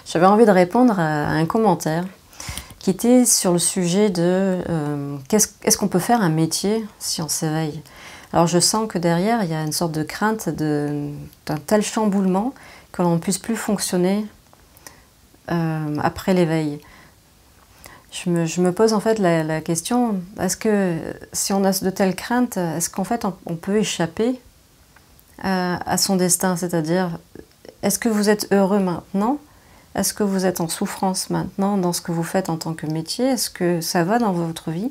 J'avais envie de répondre à un commentaire qui était sur le sujet de est-ce qu'on peut faire un métier si on s'éveille? Alors je sens que derrière, il y a une sorte de crainte d'un tel chamboulement que l'on ne puisse plus fonctionner après l'éveil. Je me pose en fait la question, est-ce que si on a de telles craintes, est-ce qu'en fait on peut échapper à son destin? C'est-à-dire, est-ce que vous êtes heureux maintenant? Est-ce que vous êtes en souffrance maintenant dans ce que vous faites en tant que métier? Est-ce que ça va dans votre vie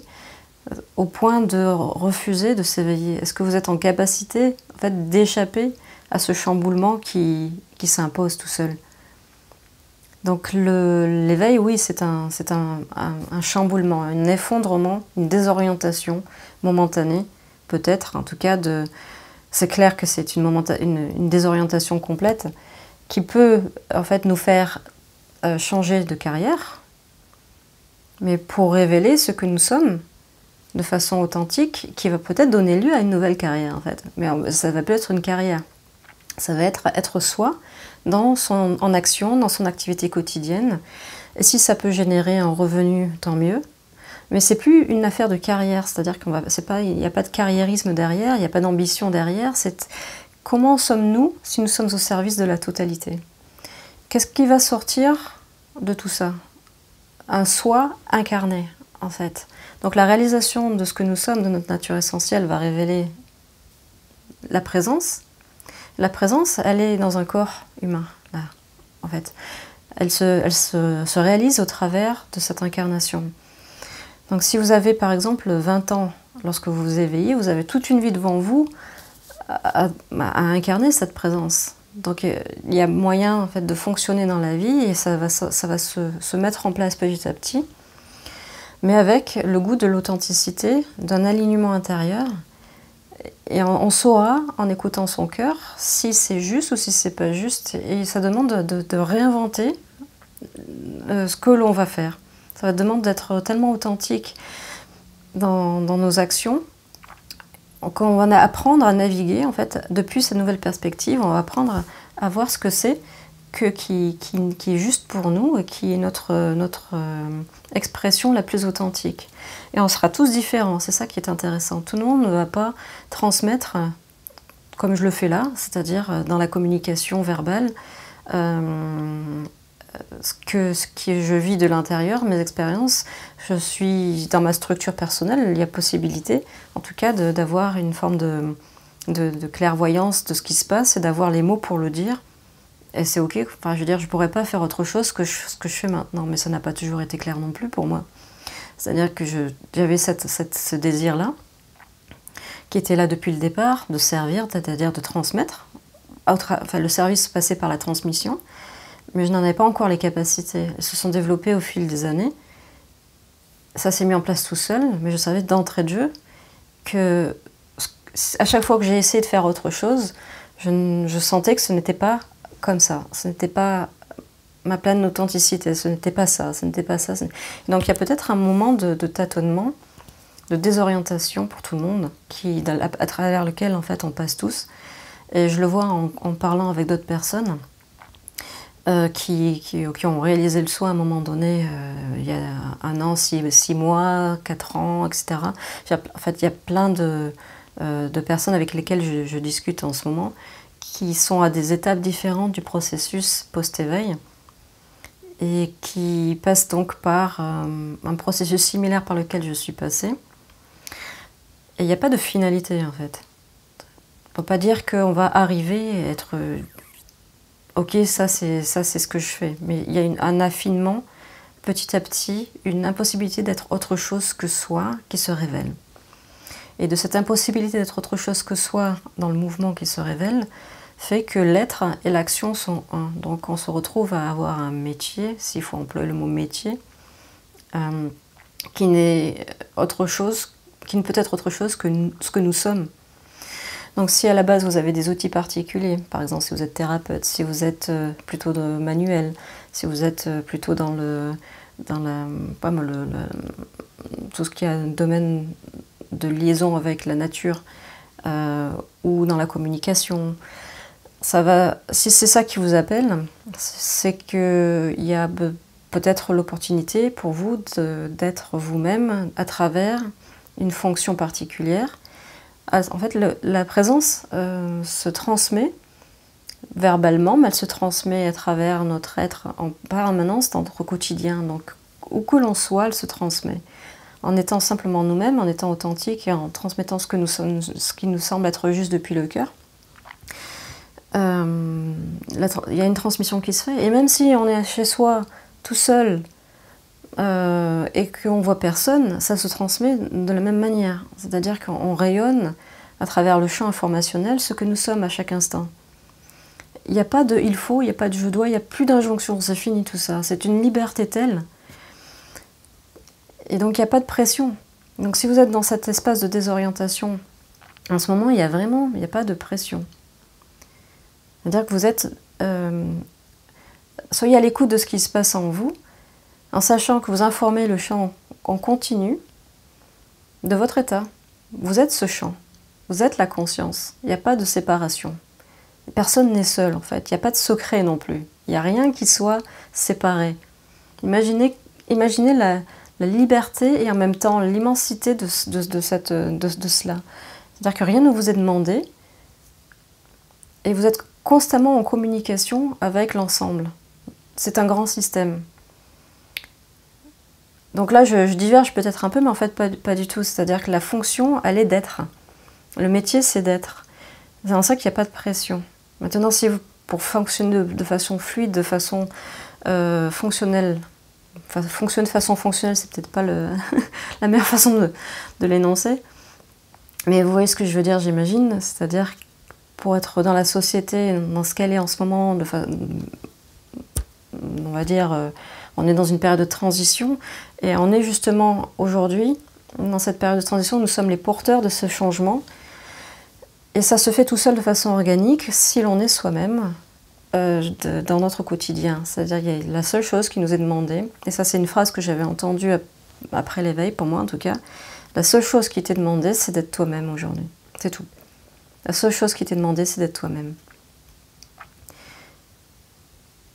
au point de refuser de s'éveiller? Est-ce que vous êtes en capacité en fait, d'échapper à ce chamboulement qui s'impose tout seul? Donc l'éveil, oui, c'est un chamboulement, un effondrement, une désorientation momentanée, peut-être, en tout cas, c'est clair que c'est une désorientation complète qui peut en fait nous faire changer de carrière, mais pour révéler ce que nous sommes de façon authentique, qui va peut-être donner lieu à une nouvelle carrière en fait. Mais ça va peut-être une carrière, ça va être soi en action, dans son activité quotidienne. Et si ça peut générer un revenu, tant mieux. Mais c'est plus une affaire de carrière, c'est-à-dire il n'y a pas de carriérisme derrière, il n'y a pas d'ambition derrière. C'est comment sommes-nous si nous sommes au service de la totalité? Qu'est-ce qui va sortir de tout ça? Un soi incarné, en fait. Donc la réalisation de ce que nous sommes, de notre nature essentielle, va révéler la présence. La présence, elle est dans un corps humain, là, en fait. Elle se réalise au travers de cette incarnation. Donc si vous avez, par exemple, 20 ans, lorsque vous vous éveillez, vous avez toute une vie devant vous à incarner cette présence. Donc il y a moyen en fait, de fonctionner dans la vie et ça va se mettre en place petit à petit, mais avec le goût de l'authenticité, d'un alignement intérieur. Et on saura, en écoutant son cœur, si c'est juste ou si c'est pas juste. Et ça demande de réinventer ce que l'on va faire. Ça demande d'être tellement authentique dans nos actions qu'on va apprendre à naviguer en fait, depuis cette nouvelle perspective. On va apprendre à voir ce que c'est qui est juste pour nous et qui est notre expression la plus authentique. Et on sera tous différents, c'est ça qui est intéressant. Tout le monde ne va pas transmettre comme je le fais là, c'est-à-dire dans la communication verbale, ce que je vis de l'intérieur, mes expériences. Je suis dans ma structure personnelle, il y a possibilité, en tout cas, d'avoir une forme de clairvoyance de ce qui se passe et d'avoir les mots pour le dire. Et c'est ok, enfin, je veux dire, je ne pourrais pas faire autre chose que ce que je fais maintenant, mais ça n'a pas toujours été clair non plus pour moi. C'est-à-dire que j'avais ce désir-là, qui était là depuis le départ, de servir, c'est-à-dire de transmettre. Enfin, le service passait par la transmission, mais je n'en avais pas encore les capacités. Elles se sont développées au fil des années. Ça s'est mis en place tout seul, mais je savais d'entrée de jeu que à chaque fois que j'ai essayé de faire autre chose, je sentais que ce n'était pas comme ça. Ce n'était pas ma pleine authenticité, ce n'était pas ça, ce n'était pas ça. Donc il y a peut-être un moment de tâtonnement, de désorientation pour tout le monde, à travers lequel en fait on passe tous. Et je le vois en parlant avec d'autres personnes qui ont réalisé le soin à un moment donné, il y a 1 an, 6 mois, 4 ans, etc. En fait, il y a plein de personnes avec lesquelles je discute en ce moment qui sont à des étapes différentes du processus post-éveil et qui passent donc par un processus similaire par lequel je suis passée. Et il n'y a pas de finalité en fait. On ne peut pas dire qu'on va arriver à être ok, ça c'est ce que je fais. Mais il y a un affinement petit à petit, une impossibilité d'être autre chose que soi qui se révèle. Et de cette impossibilité d'être autre chose que soi dans le mouvement qui se révèle, fait que l'être et l'action sont un. Donc on se retrouve à avoir un métier, s'il faut employer le mot métier, qui n'est autre chose, qui ne peut être autre chose que ce que nous sommes. Donc si à la base vous avez des outils particuliers, par exemple si vous êtes thérapeute, si vous êtes plutôt manuel, si vous êtes plutôt dans tout ce qui est un domaine de liaison avec la nature ou dans la communication, si c'est ça qui vous appelle, c'est qu'il y a peut-être l'opportunité pour vous d'être vous-même à travers une fonction particulière. En fait, la présence se transmet verbalement, mais elle se transmet à travers notre être en permanence dans notre quotidien. Donc, où que l'on soit, elle se transmet. En étant simplement nous-mêmes, en étant authentique et en transmettant ce qui nous semble être juste depuis le cœur. Il y a une transmission qui se fait. Et même si on est chez soi, tout seul, et qu'on ne voit personne, ça se transmet de la même manière. C'est-à-dire qu'on rayonne à travers le champ informationnel ce que nous sommes à chaque instant. Il n'y a pas de « il faut », il n'y a pas de « je dois », il n'y a plus d'injonction, c'est fini tout ça. C'est une liberté telle. Et donc il n'y a pas de pression. Donc si vous êtes dans cet espace de désorientation, en ce moment, il n'y a pas de pression. C'est-à-dire que vous êtes... soyez à l'écoute de ce qui se passe en vous, en sachant que vous informez le champ en continu de votre état. Vous êtes ce champ, vous êtes la conscience, il n'y a pas de séparation. Personne n'est seul en fait, il n'y a pas de secret non plus, il n'y a rien qui soit séparé. Imaginez la liberté et en même temps l'immensité de cela. C'est-à-dire que rien ne vous est demandé et vous êtes constamment en communication avec l'ensemble. C'est un grand système. Donc là, je diverge peut-être un peu, mais en fait, pas du tout. C'est-à-dire que la fonction, elle est d'être. Le métier, c'est d'être. C'est en ça qu'il n'y a pas de pression. Maintenant, si vous, pour fonctionner de façon fluide, de façon fonctionnelle, fonctionner de façon fonctionnelle, c'est peut-être pas la meilleure façon de l'énoncer. Mais vous voyez ce que je veux dire, j'imagine. C'est-à-dire pour être dans la société, dans ce qu'elle est en ce moment, on va dire, on est dans une période de transition, et on est justement aujourd'hui, dans cette période de transition, nous sommes les porteurs de ce changement, et ça se fait tout seul de façon organique si l'on est soi-même dans notre quotidien. C'est-à-dire la seule chose qui nous est demandée, et ça c'est une phrase que j'avais entendue après l'éveil, pour moi en tout cas, la seule chose qui t'est demandée, c'est d'être toi-même aujourd'hui. C'est tout. La seule chose qui t'est demandée, c'est d'être toi-même.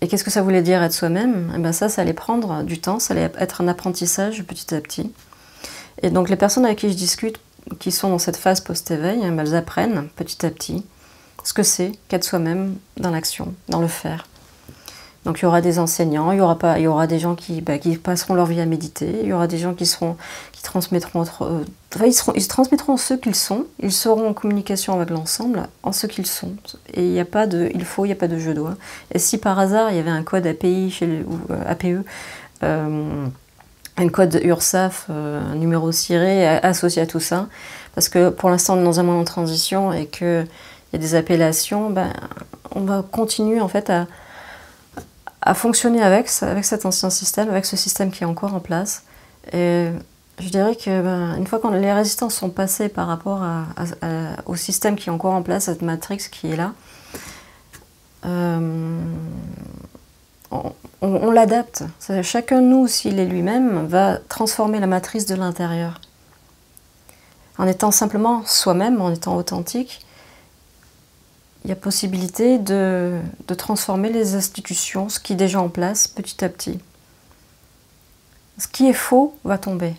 Et qu'est-ce que ça voulait dire être soi-même? Eh bien ça allait prendre du temps, ça allait être un apprentissage petit à petit. Et donc les personnes avec qui je discute, qui sont dans cette phase post-éveil, elles apprennent petit à petit ce que c'est qu'être soi-même dans l'action, dans le faire. Donc il y aura des enseignants, il y aura des gens qui passeront leur vie à méditer, il y aura des gens qui transmettront ils transmettront ce qu'ils sont, ils seront en communication avec l'ensemble en ce qu'ils sont. Et il n'y a pas de il faut, il n'y a pas de je dois. Et si par hasard il y avait un code API ou APE, un code URSAF, un numéro ciré associé à tout ça, parce que pour l'instant on est dans un moment de transition et qu'il y a des appellations, on va continuer en fait à fonctionner avec cet ancien système, avec ce système qui est encore en place. Et je dirais que une fois que les résistances sont passées par rapport au système qui est encore en place, cette matrix qui est là, on l'adapte. Chacun de nous, s'il est lui-même, va transformer la matrice de l'intérieur. En étant simplement soi-même, en étant authentique, il y a possibilité de transformer les institutions, ce qui est déjà en place, petit à petit. Ce qui est faux va tomber,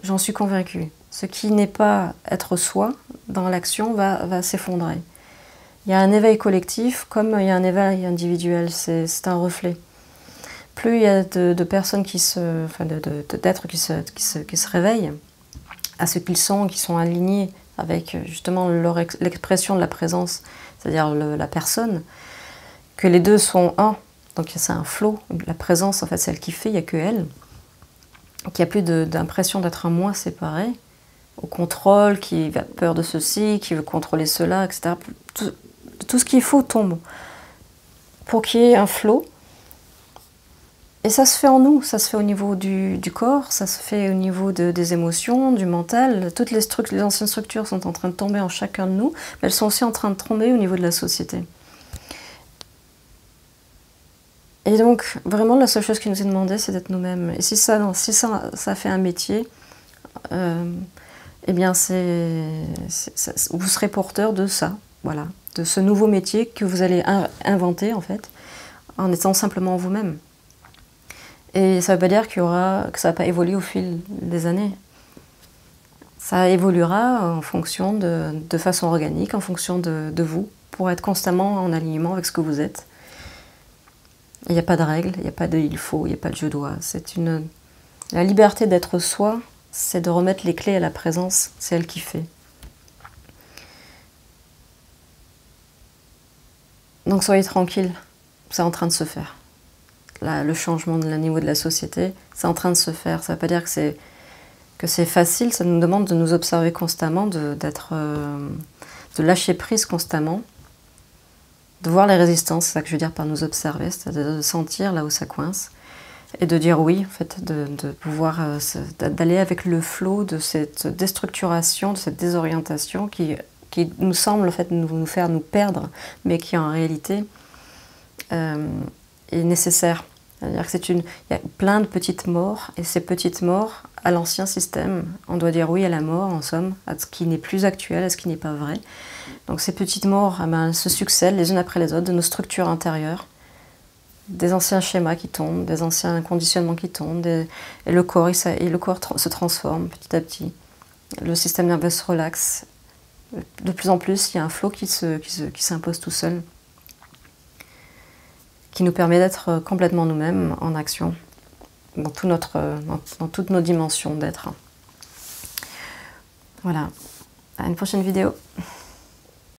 j'en suis convaincue. Ce qui n'est pas être soi dans l'action va s'effondrer. Il y a un éveil collectif comme il y a un éveil individuel, c'est un reflet. Plus il y a de personnes d'êtres qui se réveillent à ce qu'ils sont, qui sont alignés avec justement l'expression de la présence, c'est-à-dire la personne, que les deux sont un, donc c'est un flow, la présence en fait c'est elle qui fait, il n'y a que elle, qu'il n'y a plus d'impression d'être un moi séparé, au contrôle, qui a peur de ceci, qui veut contrôler cela, etc. Tout ce qu'il faut tombe pour qu'il y ait un flow. Et ça se fait en nous, ça se fait au niveau du corps, ça se fait au niveau des émotions, du mental. Toutes les anciennes structures sont en train de tomber en chacun de nous, mais elles sont aussi en train de tomber au niveau de la société. Et donc, vraiment, la seule chose qui nous est demandée, c'est d'être nous-mêmes. Et si ça fait un métier, eh bien, vous serez porteur de ça. voilà, de ce nouveau métier que vous allez inventer en fait, en étant simplement vous-même. Et ça ne veut pas dire que ça ne va pas évoluer au fil des années. Ça évoluera en fonction de façon organique, en fonction de vous, pour être constamment en alignement avec ce que vous êtes. Il n'y a pas de règles, il n'y a pas de il faut, il n'y a pas de je dois. La liberté d'être soi, c'est de remettre les clés à la présence, c'est elle qui fait. Donc soyez tranquille, c'est en train de se faire. Là, le changement au niveau de la société, c'est en train de se faire. Ça ne veut pas dire que c'est facile, ça nous demande de nous observer constamment, de lâcher prise constamment, de voir les résistances, c'est ça que je veux dire par nous observer, c'est-à-dire de sentir là où ça coince, et de dire oui, en fait, de pouvoir d'aller avec le flot de cette déstructuration, de cette désorientation qui nous semble en fait nous faire nous perdre, mais qui en réalité est nécessaire. C'est-à-dire il y a plein de petites morts, et ces petites morts, à l'ancien système, on doit dire oui à la mort, en somme, à ce qui n'est plus actuel, à ce qui n'est pas vrai. Donc ces petites morts elles se succèdent les unes après les autres de nos structures intérieures, des anciens schémas qui tombent, des anciens conditionnements qui tombent, et le corps se transforme petit à petit. Le système nerveux se relaxe. De plus en plus, il y a un flot qui s'impose tout seul, qui nous permet d'être complètement nous-mêmes en action, dans toutes nos dimensions d'être. Voilà, à une prochaine vidéo.